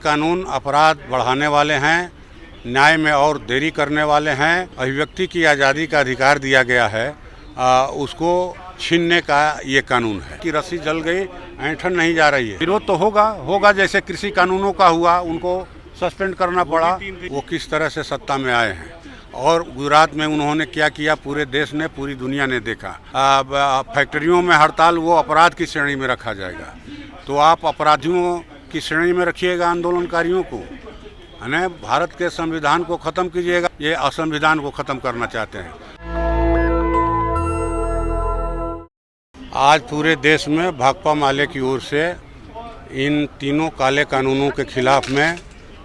कानून अपराध बढ़ाने वाले हैं, न्याय में और देरी करने वाले हैं। अभिव्यक्ति की आज़ादी का अधिकार दिया गया है, उसको छीनने का ये कानून है कि रस्सी जल गई, ऐंठन नहीं जा रही है। विरोध तो होगा जैसे कृषि कानूनों का हुआ, उनको सस्पेंड करना पड़ा। वो किस तरह से सत्ता में आए हैं और गुजरात में उन्होंने क्या किया, पूरे देश ने, पूरी दुनिया ने देखा। फैक्ट्रियों में हड़ताल वो अपराध की श्रेणी में रखा जाएगा, तो आप अपराधियों की श्रेणी में रखिएगा आंदोलनकारियों को, है। भारत के संविधान को खत्म कीजिएगा, ये असंविधान को खत्म करना चाहते हैं। आज पूरे देश में भाकपा माले की ओर से इन तीनों काले कानूनों के खिलाफ में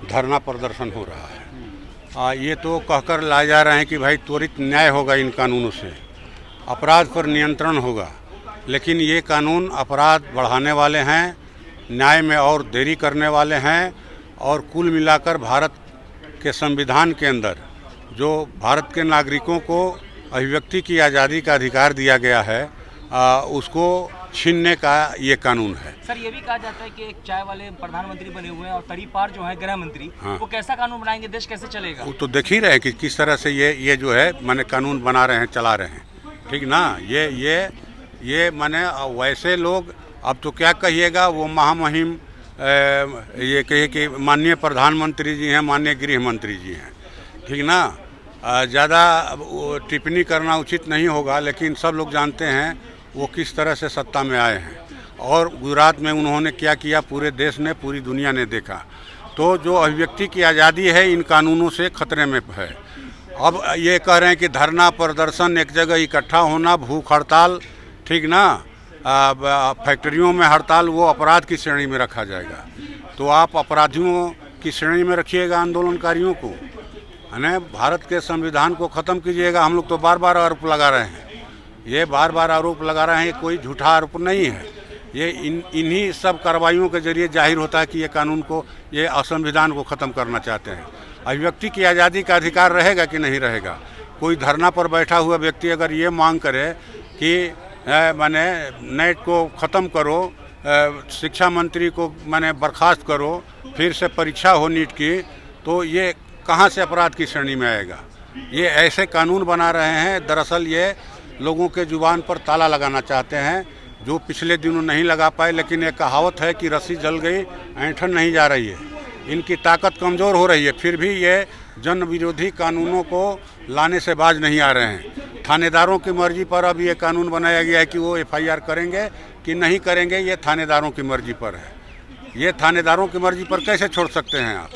धरना प्रदर्शन हो रहा है। ये तो कहकर लाए जा रहे हैं कि भाई त्वरित न्याय होगा, इन कानूनों से अपराध पर नियंत्रण होगा, लेकिन ये कानून अपराध बढ़ाने वाले हैं, न्याय में और देरी करने वाले हैं और कुल मिलाकर भारत के संविधान के अंदर जो भारत के नागरिकों को अभिव्यक्ति की आज़ादी का अधिकार दिया गया है, उसको छीनने का ये कानून है। सर, ये भी कहा जाता है कि एक चाय वाले प्रधानमंत्री बने हुए हैं और तड़ीपार जो है गृह मंत्री, हाँ। वो कैसा कानून बनाएंगे, देश कैसे चलेगा? वो तो देख ही रहे हैं कि किस तरह से ये जो है माने कानून बना रहे हैं, चला रहे हैं, ठीक ना। ये माने वैसे लोग, अब तो क्या कहिएगा, वो महामहिम ये कहिए कि माननीय प्रधानमंत्री जी हैं, माननीय गृह मंत्री जी हैं, ठीक ना। ज़्यादा टिप्पणी करना उचित नहीं होगा, लेकिन सब लोग जानते हैं वो किस तरह से सत्ता में आए हैं और गुजरात में उन्होंने क्या किया, पूरे देश ने, पूरी दुनिया ने देखा। तो जो अभिव्यक्ति की आज़ादी है इन कानूनों से खतरे में है। अब ये कह रहे हैं कि धरना प्रदर्शन, एक जगह इकट्ठा होना, भूख हड़ताल, ठीक ना, फैक्ट्रियों में हड़ताल वो अपराध की श्रेणी में रखा जाएगा, तो आप अपराधियों की श्रेणी में रखिएगा आंदोलनकारियों को, है। भारत के संविधान को ख़त्म कीजिएगा। हम लोग तो बार बार आरोप लगा रहे हैं, ये बार बार आरोप लगा रहे हैं, कोई झूठा आरोप नहीं है। ये इन्हीं सब कार्रवाइयों के जरिए जाहिर होता है कि ये कानून को, ये असंविधान को ख़त्म करना चाहते हैं। अभिव्यक्ति की आज़ादी का अधिकार रहेगा कि नहीं रहेगा? कोई धरना पर बैठा हुआ व्यक्ति अगर ये मांग करे कि माने नेट को ख़त्म करो, शिक्षा मंत्री को माने बर्खास्त करो, फिर से परीक्षा हो नीट की, तो ये कहाँ से अपराध की श्रेणी में आएगा? ये ऐसे कानून बना रहे हैं, दरअसल ये लोगों के जुबान पर ताला लगाना चाहते हैं, जो पिछले दिनों नहीं लगा पाए। लेकिन एक कहावत है कि रस्सी जल गई, ऐंठन नहीं जा रही है। इनकी ताकत कमज़ोर हो रही है, फिर भी ये जन विरोधी कानूनों को लाने से बाज नहीं आ रहे हैं। थानेदारों की मर्जी पर अब ये कानून बनाया गया है कि वो FIR करेंगे कि नहीं करेंगे, ये थानेदारों की मर्जी पर है। ये थानेदारों की मर्जी पर कैसे छोड़ सकते हैं आप?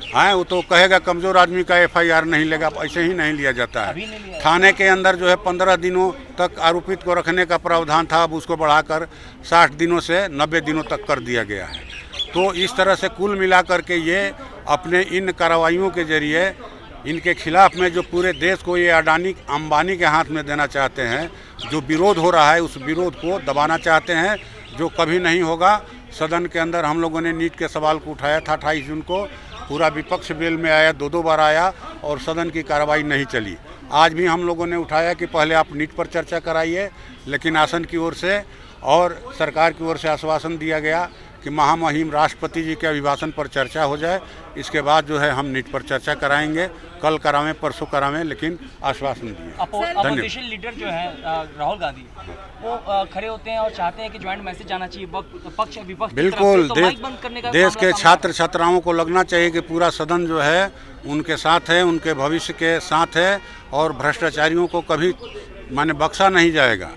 हाँ, वो तो कहेगा कमज़ोर आदमी का FIR नहीं लेगा, ऐसे ही नहीं लिया जाता है। थाने के अंदर जो है 15 दिनों तक आरोपित को रखने का प्रावधान था, अब उसको बढ़ाकर 60 दिनों से 90 दिनों तक कर दिया गया है। तो इस तरह से कुल मिलाकर के ये अपने इन कार्रवाइयों के जरिए इनके खिलाफ में जो पूरे देश को ये अडानी अंबानी के हाथ में देना चाहते हैं, जो विरोध हो रहा है उस विरोध को दबाना चाहते हैं, जो कभी नहीं होगा। सदन के अंदर हम लोगों ने नीट के सवाल को उठाया था 28 जून को, पूरा विपक्ष बेल में आया, दो बार आया और सदन की कार्रवाई नहीं चली। आज भी हम लोगों ने उठाया कि पहले आप नीट पर चर्चा कराइए, लेकिन आसन की ओर से और सरकार की ओर से आश्वासन दिया गया कि महामहिम राष्ट्रपति जी के अभिभाषण पर चर्चा हो जाए, इसके बाद जो है हम नीट पर चर्चा कराएंगे। कल करावें, परसों करावें, लेकिन आश्वासन दिए। अपोजिशन लीडर जो है राहुल गांधी, वो खड़े होते हैं और चाहते हैं कि ज्वाइंट मैसेज जाना चाहिए पक्ष विपक्ष। बिल्कुल, देश के छात्र छात्राओं को लगना चाहिए कि पूरा सदन जो है उनके साथ है, उनके भविष्य के साथ है और भ्रष्टाचारियों को कभी माने बख्शा नहीं जाएगा।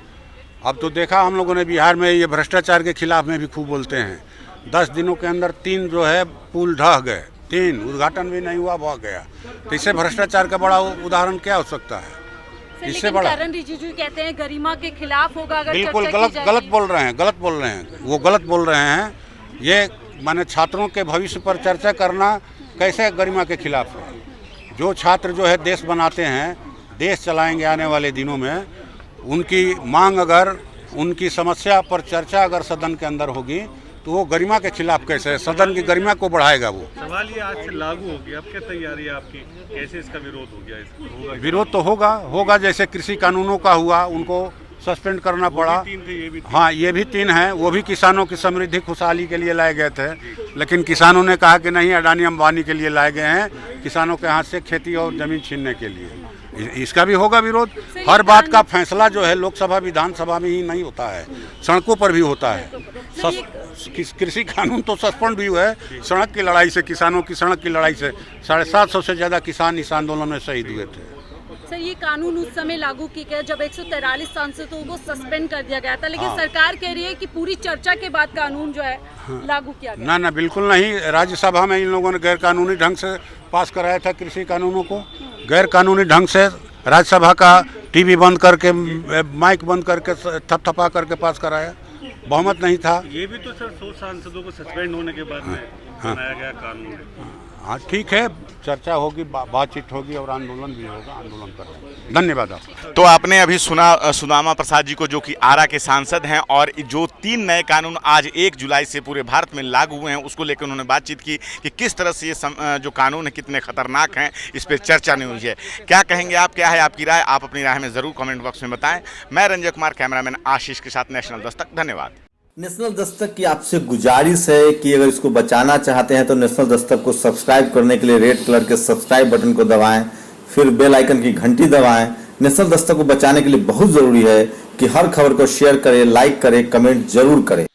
अब तो देखा हम लोगों ने बिहार में, ये भ्रष्टाचार के खिलाफ में भी खूब बोलते हैं। 10 दिनों के अंदर 3 जो है पुल ढह गए, 3 उद्घाटन भी नहीं हुआ, बह गया। तो इससे भ्रष्टाचार का बड़ा उदाहरण क्या हो सकता है? इससे बड़ा किरण रिजिजू कहते हैं गरिमा के खिलाफ होगा अगर बिल्कुल चर्चा गलत बोल रहे हैं, वो गलत बोल रहे हैं। ये माने छात्रों के भविष्य पर चर्चा करना कैसे गरिमा के खिलाफ है? जो छात्र जो है देश बनाते हैं, देश चलाएंगे आने वाले दिनों में, उनकी मांग अगर, उनकी समस्या पर चर्चा अगर सदन के अंदर होगी तो वो गरिमा के खिलाफ कैसे है? सदन की गरिमा को बढ़ाएगा वो। सवाल ये आज से लागू हो गया, अब क्या तैयारी है आपकी, कैसे इसका विरोध हो गया? विरोध तो होगा जैसे कृषि कानूनों का हुआ, उनको सस्पेंड करना पड़ा। 3 थे, ये भी 3। हाँ, ये भी 3 हैं। वो भी किसानों की समृद्धि खुशहाली के लिए लाए गए थे, लेकिन किसानों ने कहा कि नहीं, अडानी अंबानी के लिए लाए गए हैं, किसानों के हाथ से खेती और ज़मीन छीनने के लिए। इसका भी होगा विरोध। हर बात का फैसला जो है लोकसभा विधानसभा में ही नहीं होता है, सड़कों पर भी होता है। कृषि कानून तो सस्पेंड भी हुआ है सड़क की लड़ाई से, किसानों की सड़क की लड़ाई से 750 से ज़्यादा किसान इस आंदोलन में शहीद हुए थे। सर, ये कानून उस समय लागू किया गया जब 143 सांसदों को सस्पेंड कर दिया गया था, लेकिन सरकार कह रही है कि पूरी चर्चा के बाद कानून जो है लागू किया गया। ना बिल्कुल नहीं। राज्यसभा में इन लोगों ने गैर कानूनी ढंग से पास कराया था कृषि कानूनों को, गैर कानूनी ढंग से राज्यसभा का टीवी बंद करके, माइक बंद करके, थपथपा करके पास कराया, बहुमत नहीं था। ये भी तो सर 100 सांसदों को सस्पेंड होने के बाद में बनाया गया कानून है। हाँ ठीक है, चर्चा होगी, बातचीत होगी और आंदोलन भी होगा, आंदोलन करेंगे। धन्यवाद आप। तो आपने अभी सुना सुदामा प्रसाद जी को, जो कि आरा के सांसद हैं, और जो 3 नए कानून आज 1 जुलाई से पूरे भारत में लागू हुए हैं उसको लेकर उन्होंने बातचीत की कि किस तरह से ये जो कानून है कितने खतरनाक हैं, इस पर चर्चा नहीं हुई है। क्या कहेंगे आप, क्या है आपकी राय? आप अपनी राय में ज़रूर कमेंट बॉक्स में बताएं। मैं रंजय कुमार, कैमरामैन आशीष के साथ, नेशनल दस्तक। धन्यवाद। नेशनल दस्तक की आपसे गुजारिश है कि अगर इसको बचाना चाहते हैं तो नेशनल दस्तक को सब्सक्राइब करने के लिए रेड कलर के सब्सक्राइब बटन को दबाएं, फिर बेल आइकन की घंटी दबाएं। नेशनल दस्तक को बचाने के लिए बहुत ज़रूरी है कि हर खबर को शेयर करें, लाइक करें, कमेंट जरूर करें।